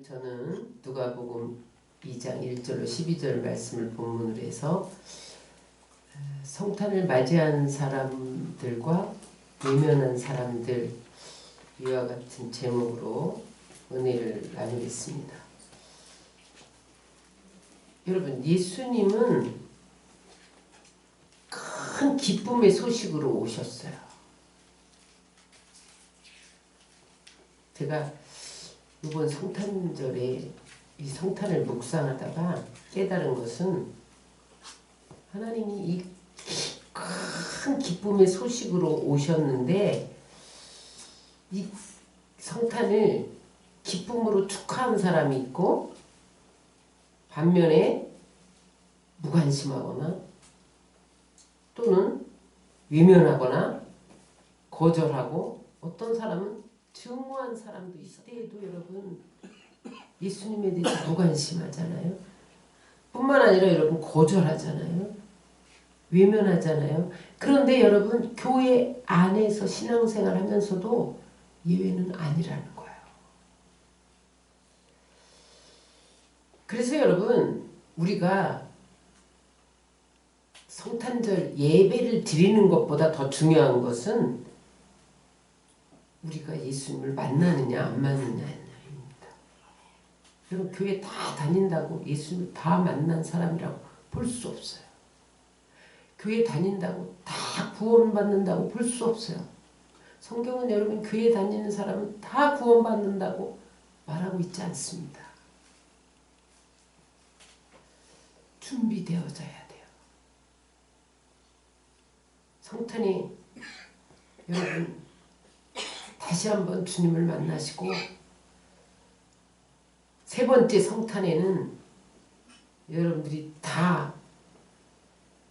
오늘 저는 누가복음 2장 1절로 12절 말씀을 본문으로 해서 성탄을 맞이한 사람들과 외면한 사람들 이와 같은 제목으로 은혜를 나누겠습니다. 여러분, 예수님은 큰 기쁨의 소식으로 오셨어요. 제가 이번 성탄절에 이 성탄을 묵상하다가 깨달은 것은 하나님이 이 큰 기쁨의 소식으로 오셨는데 이 성탄을 기쁨으로 축하한 사람이 있고 반면에 무관심하거나 또는 외면하거나 거절하고 어떤 사람은 증오한 사람도 있을 때에도 여러분 예수님에 대해서 무관심하잖아요. 뿐만 아니라 여러분 거절하잖아요. 외면하잖아요. 그런데 여러분 교회 안에서 신앙생활 하면서도 예외는 아니라는 거예요. 그래서 여러분 우리가 성탄절 예배를 드리는 것보다 더 중요한 것은 우리가 예수님을 만나느냐 안 만나느냐입니다. 여러분 교회 다 다닌다고 예수님을 다 만난 사람이라고 볼 수 없어요. 교회 다닌다고 다 구원받는다고 볼 수 없어요. 성경은 여러분 교회 다니는 사람은 다 구원받는다고 말하고 있지 않습니다. 준비되어져야 돼요. 성탄이 여러분 다시 한번 주님을 만나시고 세 번째 성탄에는 여러분들이 다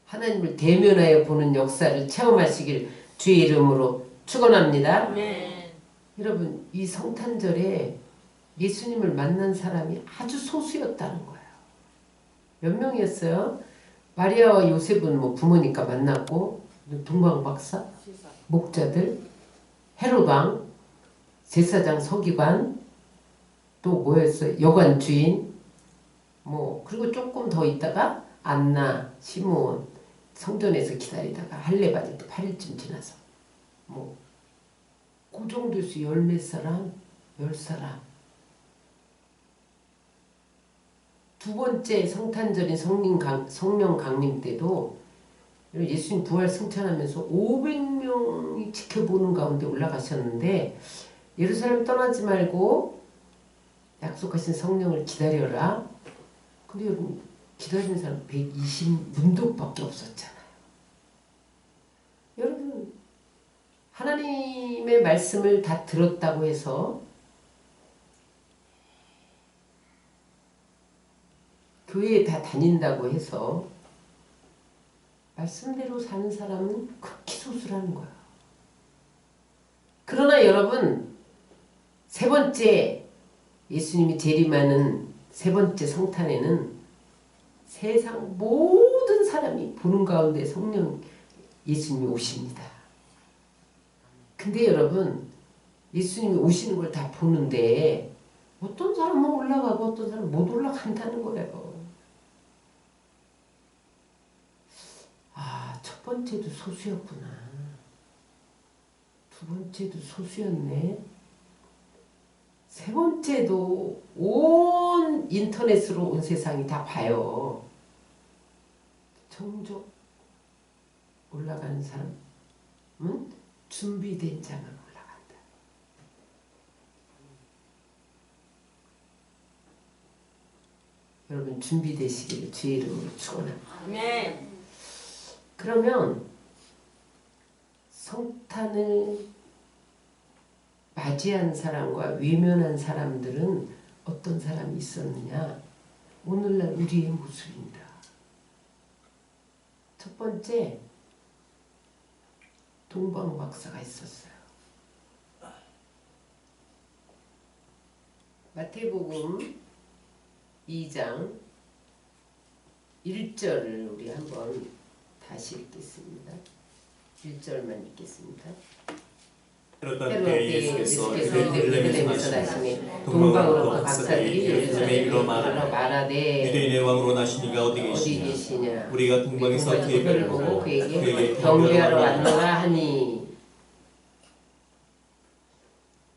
하나님을 대면하여 보는 역사를 체험하시길 주의 이름으로 축원합니다. 네. 여러분 이 성탄절에 예수님을 만난 사람이 아주 소수였다는 거예요. 몇 명이었어요? 마리아와 요셉은 뭐 부모니까 만났고 동방박사, 목자들, 헤롯왕, 제사장 서기관, 또 뭐였어요? 여관 주인, 뭐 그리고 조금 더 있다가 안나, 시므온 성전에서 기다리다가 할례 받을 때 8일쯤 지나서 뭐 그 정도에서 열 몇 사람, 10사람. 두 번째 성탄절인 성령 강림 때도 예수님 부활 승천하면서 500명이 지켜보는 가운데 올라가셨는데 예루살렘 떠나지 말고 약속하신 성령을 기다려라. 근데 여러분 기다리는 사람 120문도밖에 없었잖아요. 여러분 하나님의 말씀을 다 들었다고 해서 교회에 다 다닌다고 해서 말씀대로 사는 사람은 극히 소수라는 거예요. 그러나 여러분 세 번째 예수님이 재림하는 세 번째 성탄에는 세상 모든 사람이 보는 가운데 성령 예수님이 오십니다. 근데 여러분 예수님이 오시는 걸 다 보는데 어떤 사람은 올라가고 어떤 사람은 못 올라간다는 거예요. 아, 첫 번째도 소수였구나. 두 번째도 소수였네. 세 번째도 온 인터넷으로 온 세상이 다 봐요. 정적 올라가는 사람은 준비된 자만 올라간다. 여러분 준비되시기를 주의 이름으로 축원합니다. 네. 그러면 성탄을 맞이한 사람과 외면한 사람들은 어떤 사람이 있었느냐? 오늘날 우리의 모습입니다. 첫 번째, 동방박사가 있었어요. 마태복음 2장 1절을 우리 한번 다시 읽겠습니다. 1절만 읽겠습니다. 그러던 때로 때 예수께서 예수께서 베들레헴에서 나시니 동방으로부터 박사들이 예루살렘에 이르러 말하되 유대인의 왕으로 나시니가 어디 어디 계시냐 계시냐 우리가 동방에서 그의 별을 별을 보고 그에게 그에게 경배하러 왔노라 하니.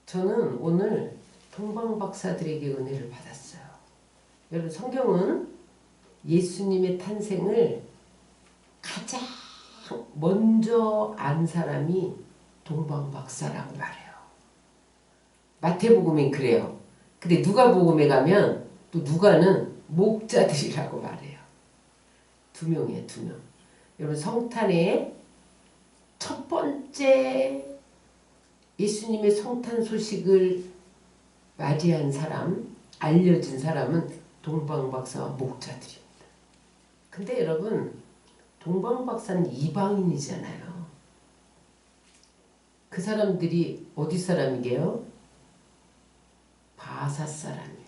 저는 오늘 동방 박사들에게 은혜를 받았어요. 여러분 성경은 예수님의 탄생을 가장 먼저 안 사람이 동방 박사라고 말해요. 마태복음엔 그래요. 근데 누가복음에 가면 또 누가는 목자들이라고 말해요. 두 명이에요, 두 명. 여러분 성탄의 첫 번째 예수님의 성탄 소식을 맞이한 사람, 알려진 사람은 동방박사와 목자들입니다. 근데 여러분 동방박사는 이방인이잖아요. 그 사람들이 어디 사람이게요? 바사 사람이에요.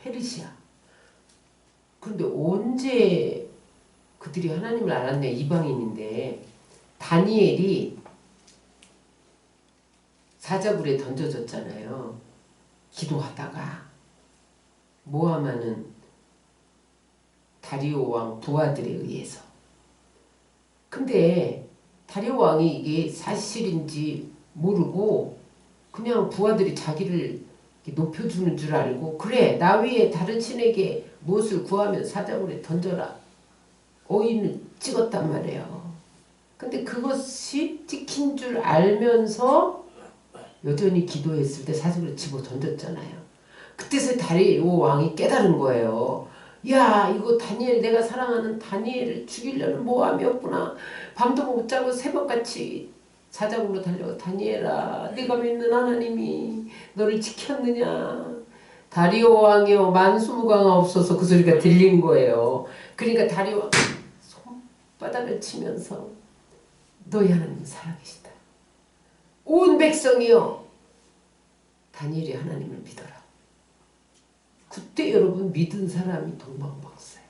페르시아. 근데 언제 그들이 하나님을 알았냐? 이방인인데 다니엘이 사자굴에 던져졌잖아요. 기도하다가 모함하는 다리오 왕 부하들에 의해서. 근데 다리오 왕이 이게 사실인지 모르고 그냥 부하들이 자기를 높여주는 줄 알고 그래 나 위에 다른 신에게 무엇을 구하면 사자굴에 던져라 어인을 찍었단 말이에요. 근데 그것이 찍힌 줄 알면서 여전히 기도했을 때 사자굴에 집어 던졌잖아요. 그때서 다리오 왕이 깨달은 거예요. 야 이거 다니엘 내가 사랑하는 다니엘을 죽이려는 모함이었구나. 밤도 못 자고 새벽같이 사자굴로 달려가 다니엘아 네가 믿는 하나님이 너를 지켰느냐. 다리오 왕이요 만수무강하 없어서 그 소리가 들린 거예요. 그러니까 다리오 왕 손바닥을 치면서 너희 하나님 살아계시다. 온 백성이요 다니엘이 하나님을 믿어라. 그때 여러분 믿은 사람이 동방박사예요.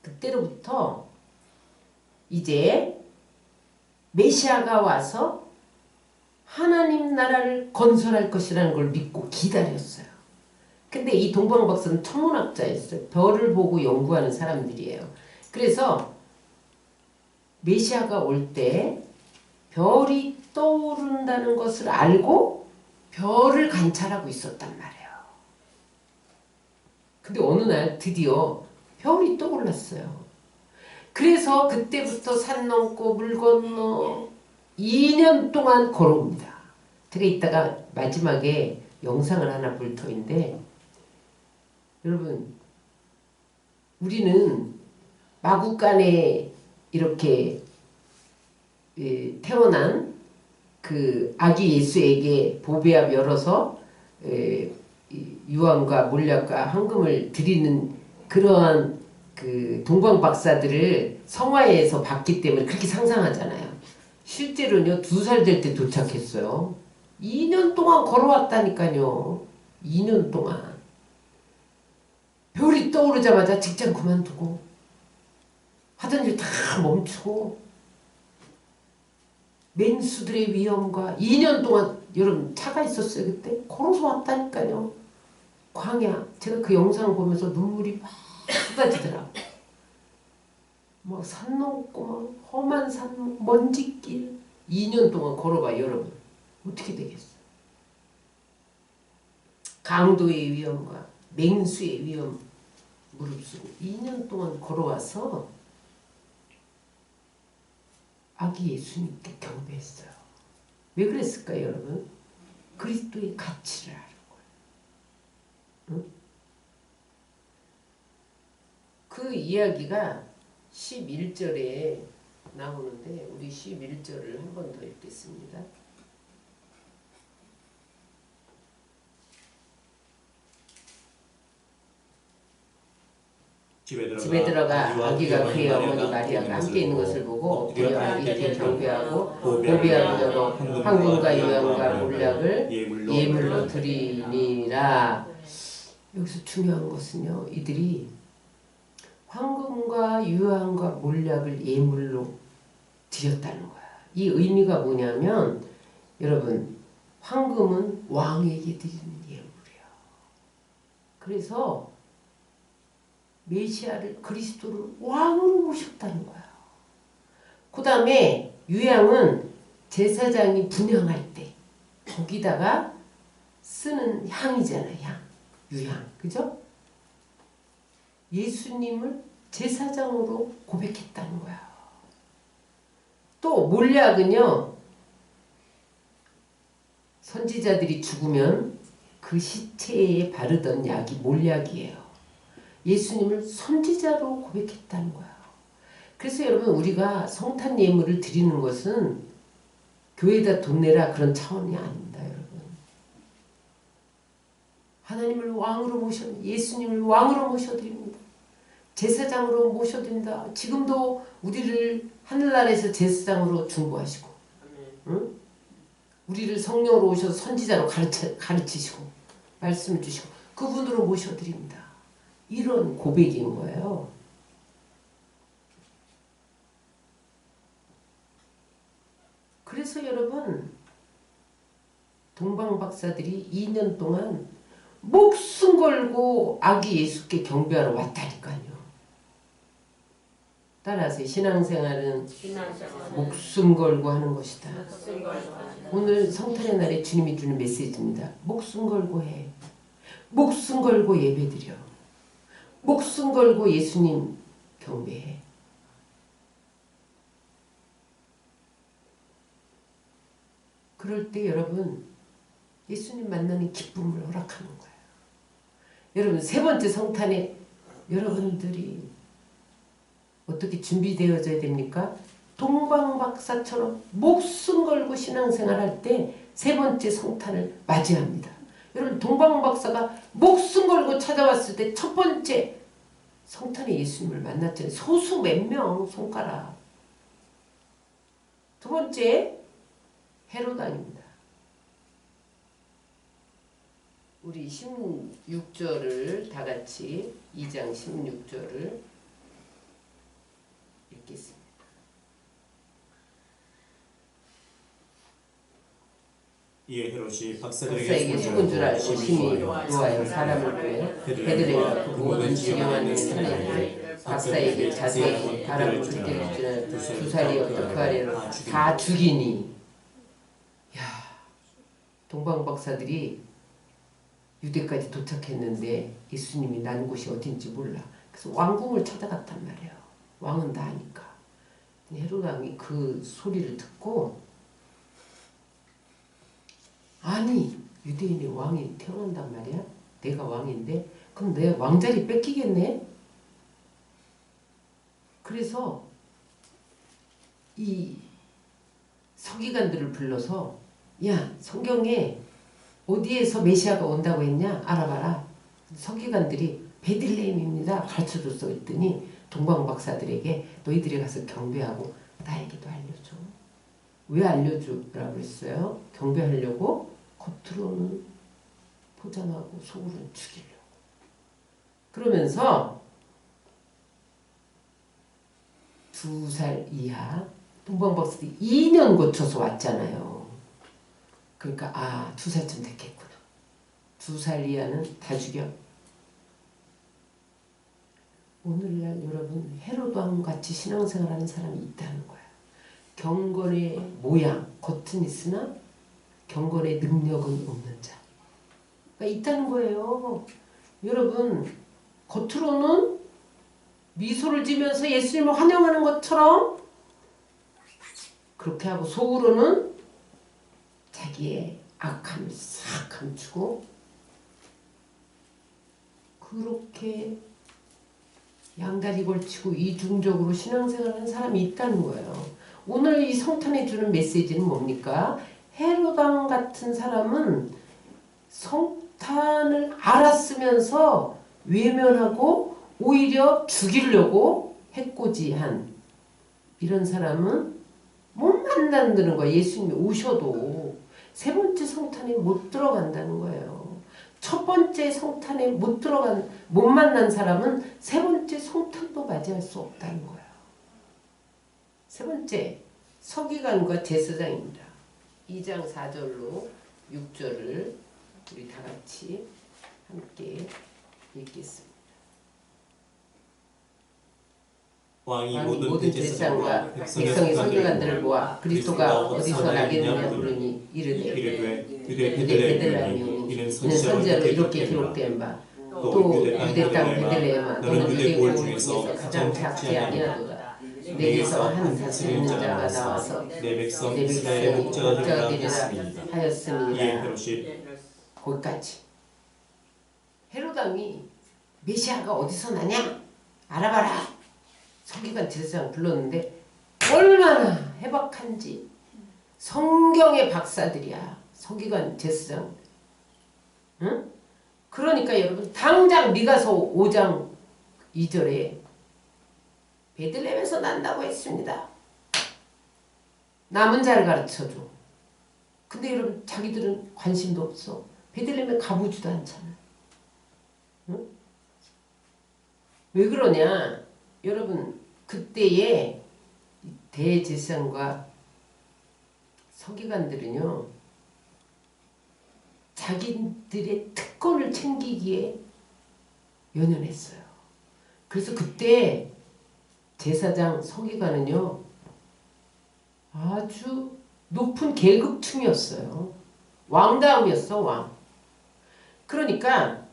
그때로부터 이제 메시아가 와서 하나님 나라를 건설할 것이라는 걸 믿고 기다렸어요. 근데 이 동방박사는 천문학자였어요. 별을 보고 연구하는 사람들이에요. 그래서 메시아가 올 때 별이 떠오른다는 것을 알고 별을 관찰하고 있었단 말이에요. 근데 어느 날 드디어 별이 떠올랐어요. 그래서 그때부터 산 넘고 물 건너 2년 동안 걸어옵니다. 제가 이따가 마지막에 영상을 하나 볼 터인데 여러분 우리는 마구간에 이렇게 태어난 그 아기 예수에게 보배압 열어서 유황과 몰약과 황금을 드리는 그러한 그 동방 박사들을 성화에서 봤기 때문에 그렇게 상상하잖아요. 실제로는요 2살 될 때 도착했어요. 2년 동안 걸어왔다니까요. 2년 동안. 별이 떠오르자마자 직장 그만두고 하던 일 다 멈추고 맹수들의 위험과 2년 동안 여러분 차가 있었어요. 그때 걸어서 왔다니까요. 광야. 제가 그 영상을 보면서 눈물이 막 쏟아지더라고. 막 산 넘고 막 험한 산 먼지길 2년 동안 걸어봐 여러분. 어떻게 되겠어. 강도의 위험과 맹수의 위험 무릅쓰고 2년 동안 걸어와서 아기 예수님께 경배했어요. 왜 그랬을까요 여러분? 그리스도의 가치를 아는 거예요. 응? 그 이야기가 11절에 나오는데 우리 11절을 한 번 더 읽겠습니다. 집에 들어가 아기가 그의 어머니 마리아가 함께 있는 것을 보고 엎드려 아기에게 경배하고 보배압을 열어 황금과 유황과 몰약을 예물로 드리니라. 여기서 중요한 것은요. 이들이 황금과 유황과 몰약을 예물로 드렸다는 거야. 이 의미가 뭐냐면 여러분 황금은 왕에게 드리는 예물이야. 그래서 메시아를 그리스도를 왕으로 모셨다는 거야. 그 다음에 유향은 제사장이 분향할 때 거기다가 쓰는 향이잖아. 향. 유향. 그죠? 예수님을 제사장으로 고백했다는 거야. 또 몰약은요. 선지자들이 죽으면 그 시체에 바르던 약이 몰약이에요. 예수님을 선지자로 고백했다는 거야. 그래서 여러분 우리가 성탄 예물을 드리는 것은 교회에다 돈 내라 그런 차원이 아닙니다. 여러분. 하나님을 왕으로 예수님을 왕으로 모셔드립니다. 제사장으로 모셔드립니다. 지금도 우리를 하늘나라에서 제사장으로 중보하시고 응? 우리를 성령으로 오셔서 선지자로 가르치시고 말씀을 주시고 그분으로 모셔드립니다. 이런 고백인 거예요. 그래서 여러분 동방박사들이 2년 동안 목숨 걸고 아기 예수께 경배하러 왔다니까요. 따라하세요. 신앙생활은 목숨 걸고 하는 것이다. 오늘 성탄의 날에 주님이 주는 메시지입니다. 목숨 걸고 해. 목숨 걸고 예배드려. 목숨 걸고 예수님 경배해. 그럴 때 여러분 예수님 만나는 기쁨을 허락하는 거예요. 여러분 세 번째 성탄에 여러분들이 어떻게 준비되어져야 됩니까? 동방박사처럼 목숨 걸고 신앙생활 할 때 세 번째 성탄을 맞이합니다. 여러분 동방박사가 목숨 걸고 찾아왔을 때 첫 번째 성탄에 예수님을 만났잖아요. 소수 몇 명 손가락. 두 번째 헤로당입니다. 우리 16절을 다 같이 2장 16절을 읽겠습니다. 이에 헤롯이 박사에게 박사들에게 죽은 줄 알고 심히 노하여 사람을 보내 베들레헴과 그 모든 지경하는 산에 박사에게 자세히 바람을 그때를 주는 두 살이었던 그 아래로 다 죽이니. 야, 동방박사들이 유대까지 도착했는데 예수님이 난 곳이 어딘지 몰라. 그래서 왕궁을 찾아갔단 말이에요. 왕은 다 아니까. 헤롯 왕이 그 소리를 듣고 아니 유대인의 왕이 태어난단 말이야. 내가 왕인데 그럼 내 왕자리 뺏기겠네. 그래서 이 서기관들을 불러서 야 성경에 어디에서 메시아가 온다고 했냐 알아봐라. 서기관들이 베들레헴입니다 가르쳐줬어 했더니 동방박사들에게 너희들이 가서 경배하고 나에게도 알려줘. 왜 알려주라고 했어요? 경배하려고? 겉으로는 포장하고 속으로는 죽이려고. 그러면서 2살 이하 동방박사들이 2년 거쳐서 왔잖아요. 그러니까 2살쯤 됐겠구나. 2살 이하는 다 죽여. 오늘날 여러분 헤롯 왕같이 신앙생활하는 사람이 있다는 거야. 경건의 모양, 겉은 있으나 경건의 능력은 없는 자. 그러니까 있다는 거예요. 여러분 겉으로는 미소를 지면서 예수님을 환영하는 것처럼 그렇게 하고 속으로는 자기의 악함을 싹 감추고 그렇게 양다리 걸치고 이중적으로 신앙생활하는 사람이 있다는 거예요. 오늘 이 성탄에 주는 메시지는 뭡니까? 헤롯 왕 같은 사람은 성탄을 알았으면서 외면하고 오히려 죽이려고 해코지한 이런 사람은 못 만난다는 거예요. 예수님이 오셔도 세 번째 성탄에 못 들어간다는 거예요. 첫 번째 성탄에 못 만난 사람은 세 번째 성탄도 맞이할 수 없다는 거예요. 세 번째 서기관과 제사장입니다. 2장 4절로 6절을 우리 다 같이 함께 읽겠습니다. 왕이 모든 모든 제사장과 제사장과 백성의 선교관들을 모아 그리스도가 어디서 나겠느냐 물으니 이르되 이르되 유대 베들레헴이니 베들레헴이니 이는 이는 선지자로 이렇게 기록된 바 또 유대 땅 베들레헴아 너는 유대 고을 중에서 가장 작지 아니하도다. 내게서 한 다스리는 자가 나와서 내 백성 내 이스라엘의 백성의 목자가 목자가 되리라 되리라 이에 하였습니다. 헤롯이 거기까지. 헤롯왕이 메시아가 어디서 나냐? 알아봐라. 서기관 제사장 불렀는데 얼마나 해박한지. 성경의 박사들이야. 서기관 제사장. 응? 그러니까 여러분 당장 미가서 5장 2절에 베들레헴에서 난다고 했습니다. 남은 자를 가르쳐줘. 근데 여러분 자기들은 관심도 없어. 베들레헴에 가보지도 않잖아요. 응? 왜 그러냐? 여러분 그때의 대제사장과 서기관들은요. 자기들의 특권을 챙기기에 연연했어요. 그래서 그때 제사장 서기관은요. 아주 높은 계급층이었어요. 왕다움이었어. 왕. 그러니까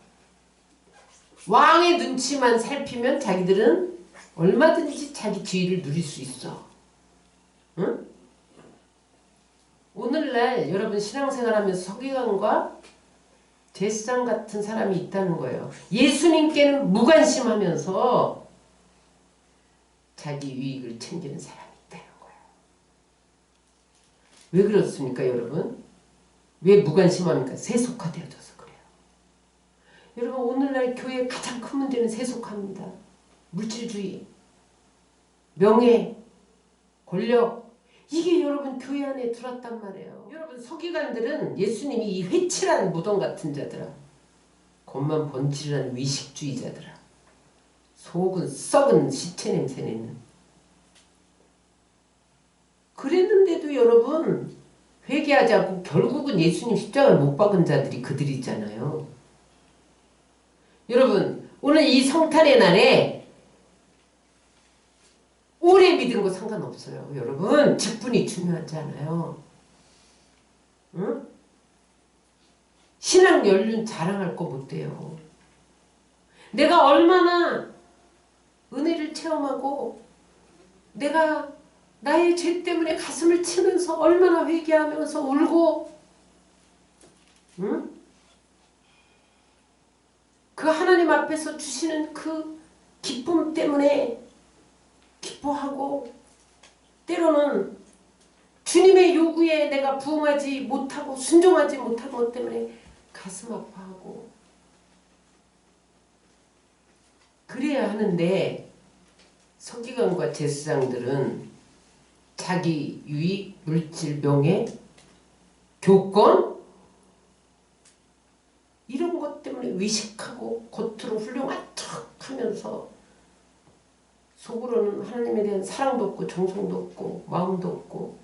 왕의 눈치만 살피면 자기들은 얼마든지 자기 지위를 누릴 수 있어. 응? 오늘날 여러분 신앙생활하면서 서기관과 제사장 같은 사람이 있다는 거예요. 예수님께는 무관심하면서 자기 유익을 챙기는 사람이 있다는 거예요. 왜 그렇습니까 여러분? 왜 무관심합니까? 세속화되어져서 그래요. 여러분 오늘날 교회의 가장 큰 문제는 세속화입니다. 물질주의, 명예, 권력 이게 여러분 교회 안에 들어왔단 말이에요. 여러분 서기관들은 예수님이 이 회칠한 무덤 같은 자들아. 겉만 번지르한 위식주의자들아. 속은 썩은 시체 냄새 내는. 그랬는데도 여러분 회개하지 않고 결국은 예수님 십자가를 못 박은 자들이 그들이잖아요. 여러분 오늘 이 성탄의 날에 오래 믿은 거 상관없어요. 여러분 직분이 중요하지 않아요. 응? 신앙 연륜 자랑할 거 못 돼요. 내가 얼마나 은혜를 체험하고 내가 나의 죄 때문에 가슴을 치면서 얼마나 회개하면서 울고 응? 그 하나님 앞에서 주시는 그 기쁨 때문에 기뻐하고 때로는 주님의 요구에 내가 부응하지 못하고 순종하지 못한 것 때문에 가슴 아파하고 그래야 하는데 서기관과 제사장들은 자기 유익, 물질, 명예, 교권 이런 것 때문에 의식하고 겉으로 훌륭한 척 하면서 속으로는 하나님에 대한 사랑도 없고 정성도 없고 마음도 없고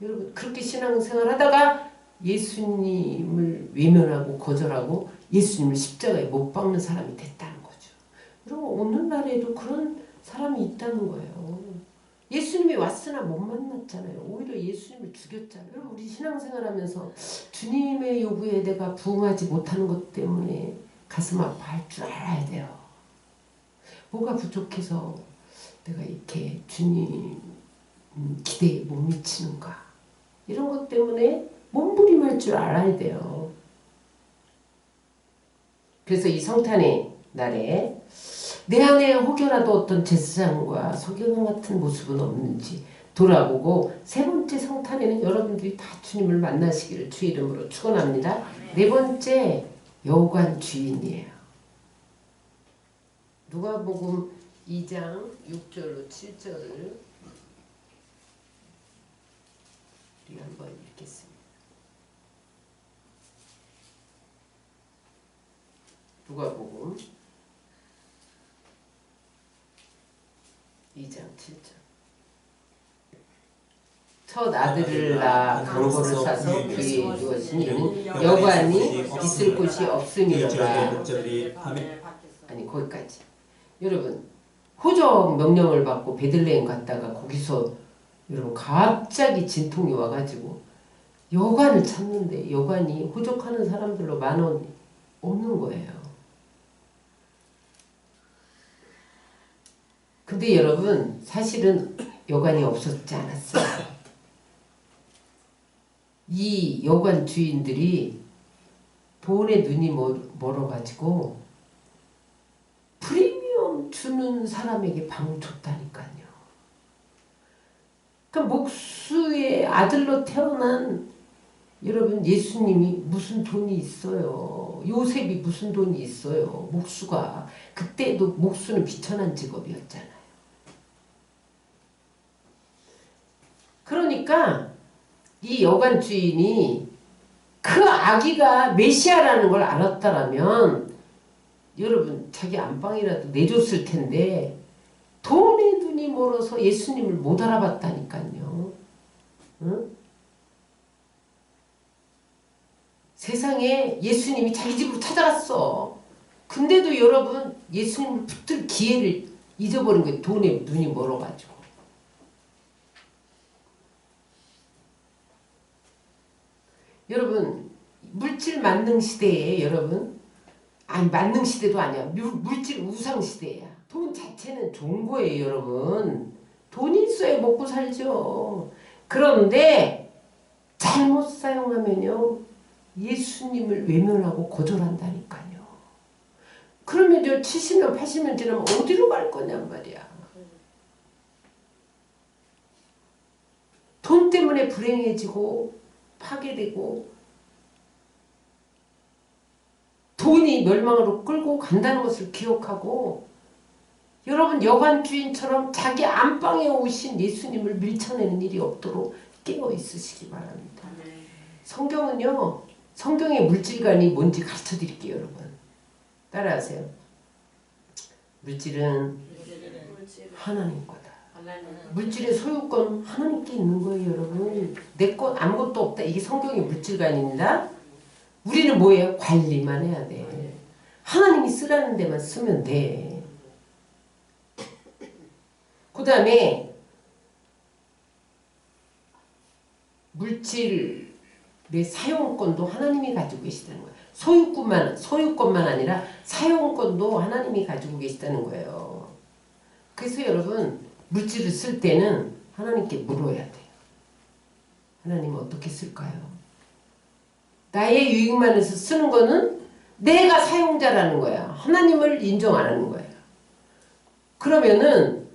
여러분 그렇게 신앙생활 하다가 예수님을 외면하고 거절하고 예수님을 십자가에 못 박는 사람이 됐다는 거죠. 여러분 오늘날에도 그런 사람이 있다는 거예요. 예수님이 왔으나 못 만났잖아요. 오히려 예수님을 죽였잖아요. 여러분 우리 신앙생활하면서 주님의 요구에 내가 부응하지 못하는 것 때문에 가슴 아파할 줄 알아야 돼요. 뭐가 부족해서 내가 이렇게 주님 기대에 못 미치는가 이런 것 때문에 몸부림할 줄 알아야 돼요. 그래서 이 성탄의 날에 내 안에 혹여라도 어떤 제사장과 서기관 같은 모습은 없는지 돌아보고 세 번째 성탄에는 여러분들이 다 주님을 만나시기를 주의 이름으로 축원합니다. 네 번째 여관 주인이에요. 누가복음 2장 6절로 7절을 우리 한번 읽겠습니다. 누가복음 2장 7절 첫 아들을 낳아 강보를 싸서 귀에 두었으니 이는 여관이 있을 곳이 없음이로라. 목자들이 밤에 아니 거기까지. 여러분 호적 명령을 받고 베들레헴 갔다가 거기서 여러분 갑자기 진통이 와가지고 여관을 찾는데 여관이 호적하는 사람들로 만원 없는 거예요. 근데 여러분 사실은 여관이 없었지 않았어요. 이 여관 주인들이 돈에 눈이 멀어가지고 프리미엄 주는 사람에게 방을 줬다니까요. 그러니까 목수의 아들로 태어난 여러분 예수님이 무슨 돈이 있어요. 요셉이 무슨 돈이 있어요. 목수가. 그때도 목수는 비천한 직업이었잖아요. 그러니까 이 여관 주인이 그 아기가 메시아라는 걸 알았다라면 여러분 자기 안방이라도 내줬을 텐데 돈에 눈이 멀어서 예수님을 못 알아봤다니까요. 응? 세상에 예수님이 자기 집으로 찾아갔어. 근데도 여러분 예수님을 붙들 기회를 잊어버린 거예요. 돈에 눈이 멀어가지고. 여러분 물질 만능 시대에 여러분 아니 만능 시대도 아니야. 물질 우상 시대야. 돈 자체는 좋은 거예요 여러분. 돈이 있어야 먹고 살죠. 그런데 잘못 사용하면요 예수님을 외면하고 거절한다니까요. 그러면 저 70년 80년 지나면 어디로 갈 거냔 말이야. 돈 때문에 불행해지고 파괴되고 돈이 멸망으로 끌고 간다는 것을 기억하고 여러분 여관 주인처럼 자기 안방에 오신 예수님을 밀쳐내는 일이 없도록 깨어 있으시기 바랍니다. 성경은요 성경의 물질관이 뭔지 가르쳐 드릴게요 여러분. 따라하세요. 물질은 하나님 거다. 물질의 소유권 하나님께 있는 거예요 여러분. 내 것 아무것도 없다. 이게 성경의 물질관입니다. 우리는 뭐예요? 관리만 해야 돼. 하나님이 쓰라는 데만 쓰면 돼. 그 다음에 물질의 사용권도 하나님이 가지고 계시다는 거예요. 소유권만 아니라 사용권도 하나님이 가지고 계시다는 거예요. 그래서 여러분 물질을 쓸 때는 하나님께 물어야 돼요. 하나님 어떻게 쓸까요? 나의 유익만 해서 쓰는 거는 내가 사용자라는 거야. 하나님을 인정 안 하는 거야. 그러면은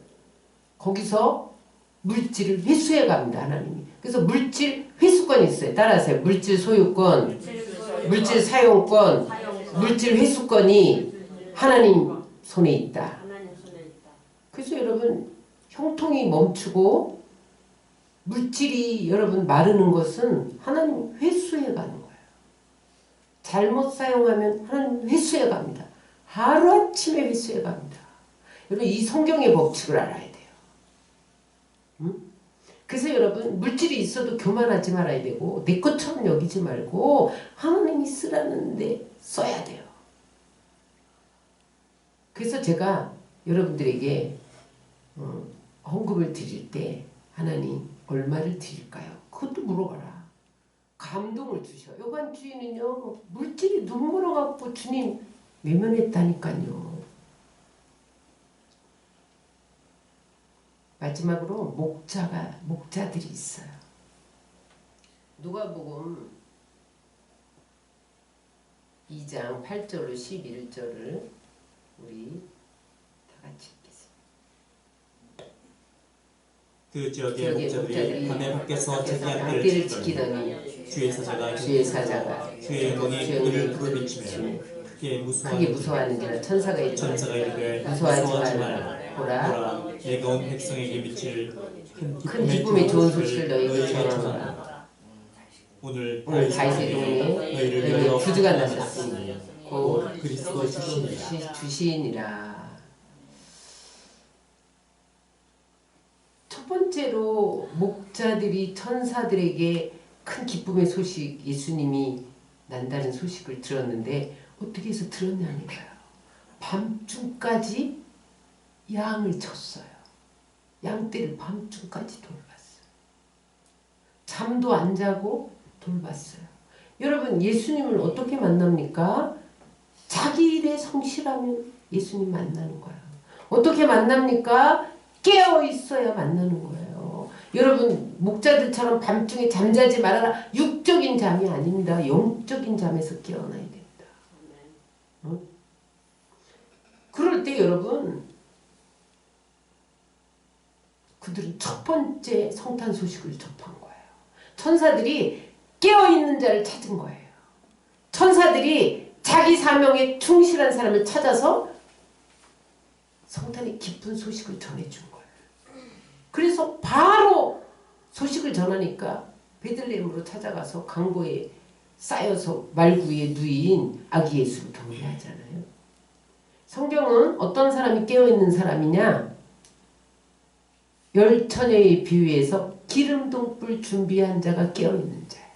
거기서 물질을 회수해 갑니다. 하나님이. 그래서 물질 회수권이 있어요. 따라하세요. 물질 소유권, 물질 사용권, 물질 회수권이 하나님 손에 있다. 그래서 여러분 형통이 멈추고 물질이 여러분 마르는 것은 하나님 회수해 가는 거예요. 잘못 사용하면 하나님 회수해 갑니다. 하루아침에 회수해 갑니다. 여러분 이 성경의 법칙을 알아야 돼요. 응? 그래서 여러분 물질이 있어도 교만하지 말아야 되고 내 것처럼 여기지 말고 하나님이 쓰라는데 써야 돼요. 그래서 제가 여러분들에게 헌금을 드릴 때 하나님 얼마를 드릴까요? 그것도 물어봐라. 감동을 주셔. 여관 주인은요 물질이 눈물어 갖고 주님 외면했다니까요. 마지막으로 목자들이 있어요. 누가복음 2장 8절로 11절을 우리 다 같이 읽겠습니다. 그 지역의 목자들이 밤에 밖에서 자기 안대를 지키더니 주의 사자가 주의 영광이 그들을 부르비치며 크게 무서워하는지라 천사가 이르되 무서워하지 말라. 보라 내가 온 백성에게 미칠 큰 기쁨의 좋은 소식을 너희에게 전하노라. 오늘 다윗의 동네에 너희에게 구주가 나셨으니 곧 그리스도 주시니라. 첫 번째 번째로 목자들이 천사들에게 큰 기쁨의 소식, 예수님이 난다는 소식을 들었는데 어떻게 해서 들었냐니까요. 밤중까지 양을 쳤어요. 양떼를 밤중까지 돌봤어요. 잠도 안 자고 돌봤어요. 여러분, 예수님을 어떻게 만납니까? 자기 일에 성실하면 예수님 만나는 거예요. 어떻게 만납니까? 깨어 있어야 만나는 거예요. 여러분, 목자들처럼 밤중에 잠자지 말아라. 육적인 잠이 아닙니다. 영적인 잠에서 깨어나야 됩니다. 응? 그럴 때 여러분, 그들은 첫 번째 성탄 소식을 접한 거예요. 천사들이 깨어있는 자를 찾은 거예요. 천사들이 자기 사명에 충실한 사람을 찾아서 성탄의 기쁜 소식을 전해준 거예요. 그래서 바로 소식을 전하니까 베들레헴으로 찾아가서 강보에 쌓여서 말구에 누인 아기 예수를 경배하잖아요. 성경은 어떤 사람이 깨어있는 사람이냐? 열 처녀의 비유에서 기름 등불 준비한 자가 깨어있는 자예요.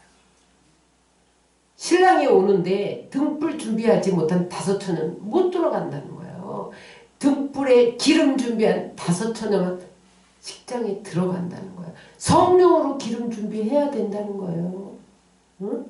신랑이 오는데 등불 준비하지 못한 5 처녀는 못 들어간다는 거예요. 등불에 기름 준비한 5 처녀만 식장에 들어간다는 거예요. 성령으로 기름 준비해야 된다는 거예요. 응?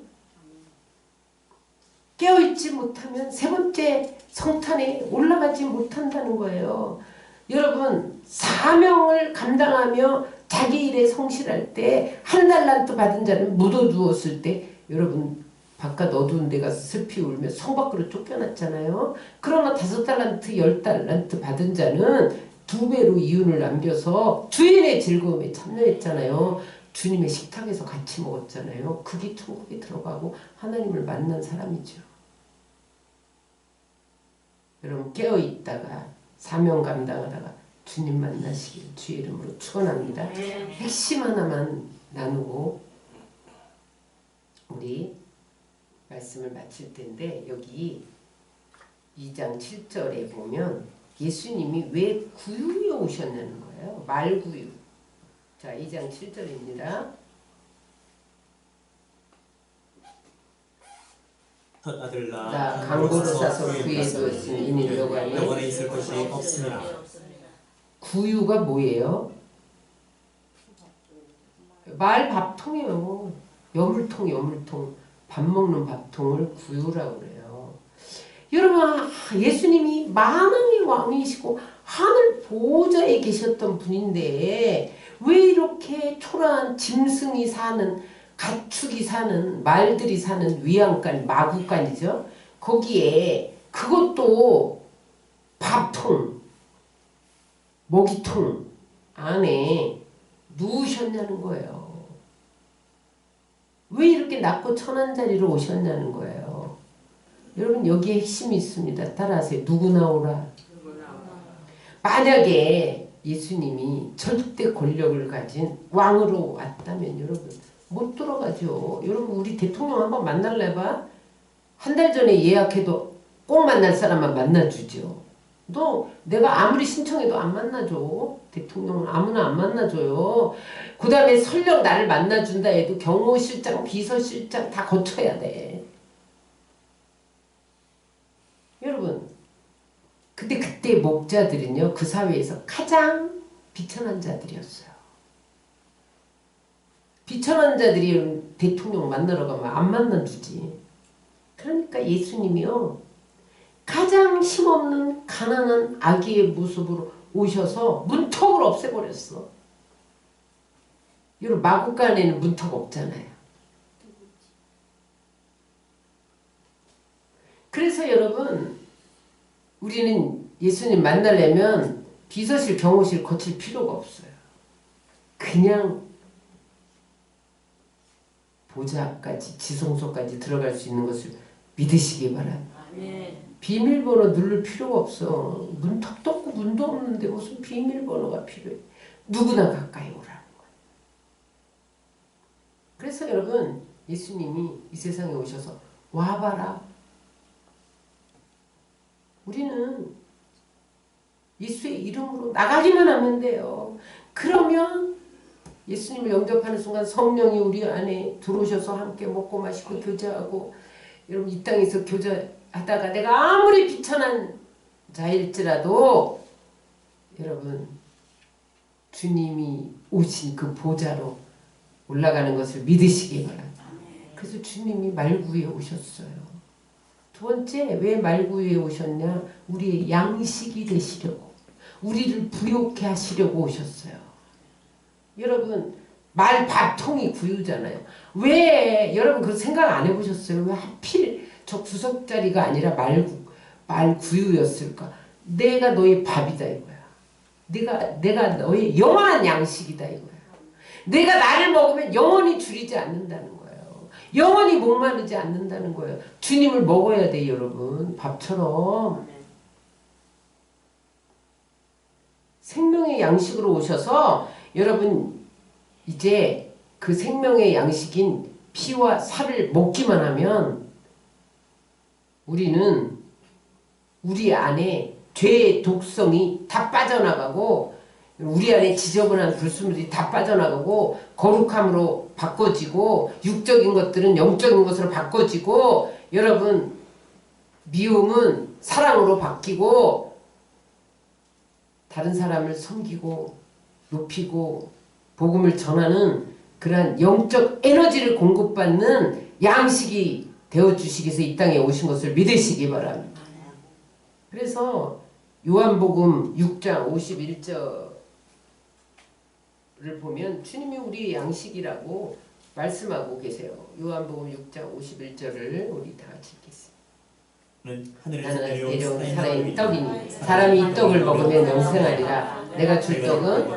깨어있지 못하면 3번째 성탄에 올라가지 못한다는 거예요. 여러분, 사명을 감당하며 자기 일에 성실할 때 1달란트 받은 자는 묻어두었을 때 여러분 바깥 어두운 데 가서 슬피 울며 성 밖으로 쫓겨났잖아요. 그러나 5달란트 10달란트 받은 자는 2배로 이윤을 남겨서 주인의 즐거움에 참여했잖아요. 주님의 식탁에서 같이 먹었잖아요. 그게 천국에 들어가고 하나님을 만난 사람이죠. 여러분, 깨어있다가 사명 감당하다가 주님 만나시길 주의 이름으로 축원합니다. 핵심 하나만 나누고 우리 말씀을 마칠 텐데, 여기 2장 7절에 보면 예수님이 왜 구유에 오셨냐는 거예요. 말구유. 자, 2장 7절입니다. 첫 아들 나 강고로 싸서 구유에 두었으니 이는 영원에 있을 것이 없으니라. 구유가 뭐예요? 말 밥통이에요. 여물통. 밥 먹는 밥통을 구유라고 그래요. 여러분, 예수님이 만왕의 왕이시고 하늘 보좌에 계셨던 분인데 왜 이렇게 초라한 짐승이 사는, 가축이 사는, 말들이 사는 위안간, 마구간이죠. 거기에 그것도 밥통, 먹이통 안에 누우셨냐는 거예요. 왜 이렇게 낮고 천한 자리로 오셨냐는 거예요. 여러분, 여기에 핵심이 있습니다. 따라하세요. 누구나 오라. 만약에 예수님이 절대 권력을 가진 왕으로 왔다면 여러분 못 들어가죠. 여러분, 우리 대통령 한번 만날래 봐. 1달 전에 예약해도 꼭 만날 사람만 만나주죠. 너 내가 아무리 신청해도 안 만나줘. 대통령은 아무나 안 만나줘요. 그 다음에 설령 나를 만나준다 해도 경호실장, 비서실장 다 거쳐야 돼. 여러분, 근데 그때 목자들은요, 그 사회에서 가장 비천한 자들이었어요. 비천한 자들이 대통령 만나러 가면 안 만나주지. 그러니까 예수님이요, 가장 힘없는 가난한 아기의 모습으로 오셔서 문턱을 없애버렸어. 여러분, 마구간에는 문턱 없잖아요. 그래서 여러분, 우리는 예수님 만나려면 비서실, 경호실 거칠 필요가 없어요. 그냥 보좌까지, 지성소까지 들어갈 수 있는 것을 믿으시기 바랍니다. 비밀번호 누를 필요가 없어. 문턱도 없고 문도 없는데 무슨 비밀번호가 필요해. 누구나 가까이 오라는 거예요. 그래서 여러분, 예수님이 이 세상에 오셔서 와봐라. 우리는 예수의 이름으로 나가기만 하면 돼요. 그러면 예수님을 영접하는 순간 성령이 우리 안에 들어오셔서 함께 먹고 마시고 교제하고, 여러분 이 땅에서 교제하다가 내가 아무리 비천한 자일지라도 여러분 주님이 오신 그 보좌로 올라가는 것을 믿으시기 바랍니다. 그래서 주님이 말구에 오셨어요. 두 번째, 왜 말구에 오셨냐? 우리의 양식이 되시려고, 우리를 부욕해 하시려고 오셨어요. 여러분 말 밥통이 구유잖아요. 왜 여러분 그 생각 안 해보셨어요? 왜 하필 저 구석자리가 아니라 말구유였을까? 내가 너의 밥이다 이거야. 내가 너의 영원한 양식이다 이거야. 내가 나를 먹으면 영원히 줄이지 않는다는 거예요. 영원히 목마르지 않는다는 거예요. 주님을 먹어야 돼 여러분. 밥처럼. 생명의 양식으로 오셔서 여러분 이제 그 생명의 양식인 피와 살을 먹기만 하면 우리는 우리 안에 죄의 독성이 다 빠져나가고, 우리 안에 지저분한 불순물이 다 빠져나가고, 거룩함으로 바꿔지고, 육적인 것들은 영적인 것으로 바꿔지고, 여러분 미움은 사랑으로 바뀌고, 다른 사람을 섬기고 높이고 복음을 전하는 그러한 영적 에너지를 공급받는 양식이 되어주시기 위해서 이 땅에 오신 것을 믿으시기 바랍니다. 그래서 요한복음 6장 51절을 보면 주님이 우리의 양식이라고 말씀하고 계세요. 요한복음 6장 51절을 우리 다 같이 읽겠습니다. 하늘에서 내려온 살아있는 떡이니 사람이 이 떡을 먹으면 영생하리라. 내가 줄 떡은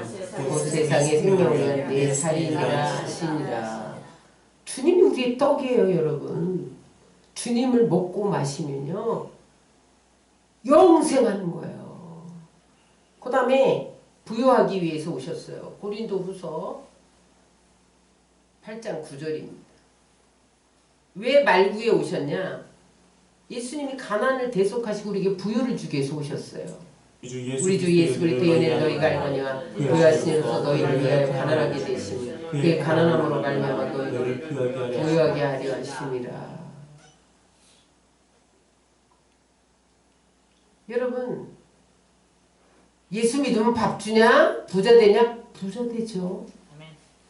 곧 세상의 생명을 위한 내 살이니라 하시니라. 주님이 우리의 떡이에요 여러분. 주님을 먹고 마시면요 영생하는 거예요. 그 다음에 부유하기 위해서 오셨어요. 고린도후서 8장 9절입니다. 왜 말구에 오셨냐? 예수님이 가난을 대속하시고 우리에게 부유를 주기 위해서 오셨어요. 우리 주 예수 그리스도의 은혜를 너희가 알거니와 부유하시면서 너희를 위하여 가난하게 되시니 그의 가난함으로 말미암아 너희를 부유하게 하려 하심이라. 여러분 예수 믿으면 밥 주냐? 부자 되냐? 부자 되죠.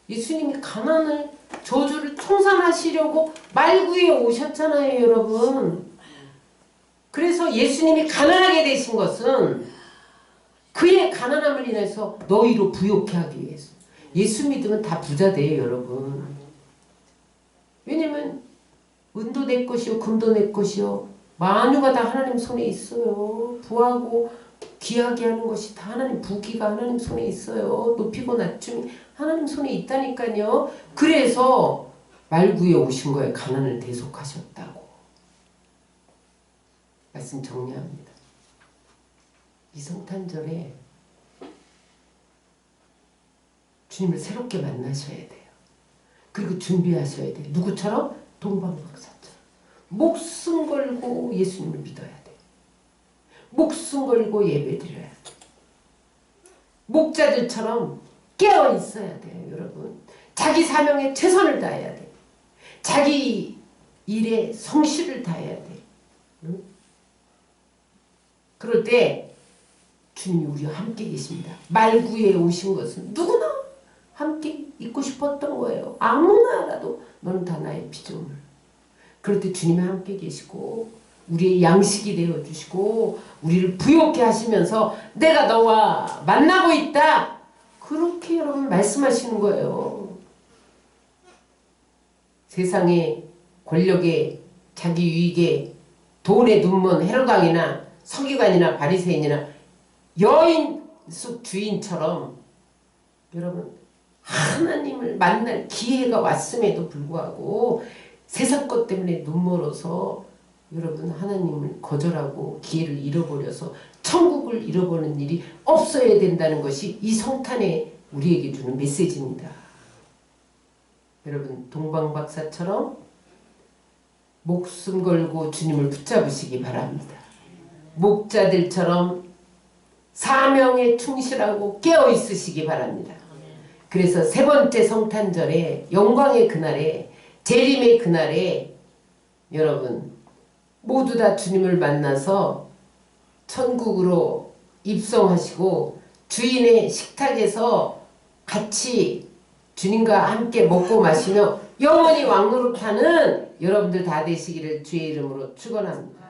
예수님이 가난을 저주를 청산하시려고 말구에 오셨잖아요 여러분. 그래서 예수님이 가난하게 되신 것은 그의 가난함을 인해서 너희로 부욕해 하기 위해서. 예수 믿으면 다 부자 돼요 여러분. 왜냐면 은도 내 것이요 금도 내 것이요 만유가 다 하나님 손에 있어요. 부하고 귀하게 하는 것이 다 하나님, 부귀가 하나님 손에 있어요. 높이고 낮춤이 하나님 손에 있다니까요. 그래서 말구에 오신 거예요. 가난을 대속하셨다고. 말씀 정리합니다. 이 성탄절에 주님을 새롭게 만나셔야 돼요. 그리고 준비하셔야 돼요. 누구처럼? 동방박사처럼. 목숨 걸고 예수님을 믿어야 돼요. 목숨 걸고 예배드려야 돼요. 목자들처럼 깨어 있어야 돼요. 여러분. 자기 사명에 최선을 다해야 돼요. 자기 일에 성실을 다해야 돼요. 응? 그럴 때 주님이 우리와 함께 계십니다. 말구에 오신 것은 누구나 함께 있고 싶었던 거예요. 아무나 알아도 너는 다 나의 피조물. 그럴 때 주님이 함께 계시고 우리의 양식이 되어주시고 우리를 부욕해 하시면서 내가 너와 만나고 있다. 그렇게 여러분 말씀하시는 거예요. 세상의 권력에 자기 유익에 돈에 눈먼 헤로당이나 서기관이나 바리새인이나 여인 속 주인처럼 여러분 하나님을 만날 기회가 왔음에도 불구하고 세상 것 때문에 눈멀어서 여러분 하나님을 거절하고 기회를 잃어버려서 천국을 잃어버리는 일이 없어야 된다는 것이 이 성탄에 우리에게 주는 메시지입니다. 여러분 동방박사처럼 목숨 걸고 주님을 붙잡으시기 바랍니다. 목자들처럼 사명에 충실하고 깨어있으시기 바랍니다. 그래서 세 번째 성탄절에 영광의 그날에 재림의 그날에 여러분 모두 다 주님을 만나서 천국으로 입성하시고 주인의 식탁에서 같이 주님과 함께 먹고 마시며 영원히 왕노릇하는 여러분들 다 되시기를 주의 이름으로 축원합니다.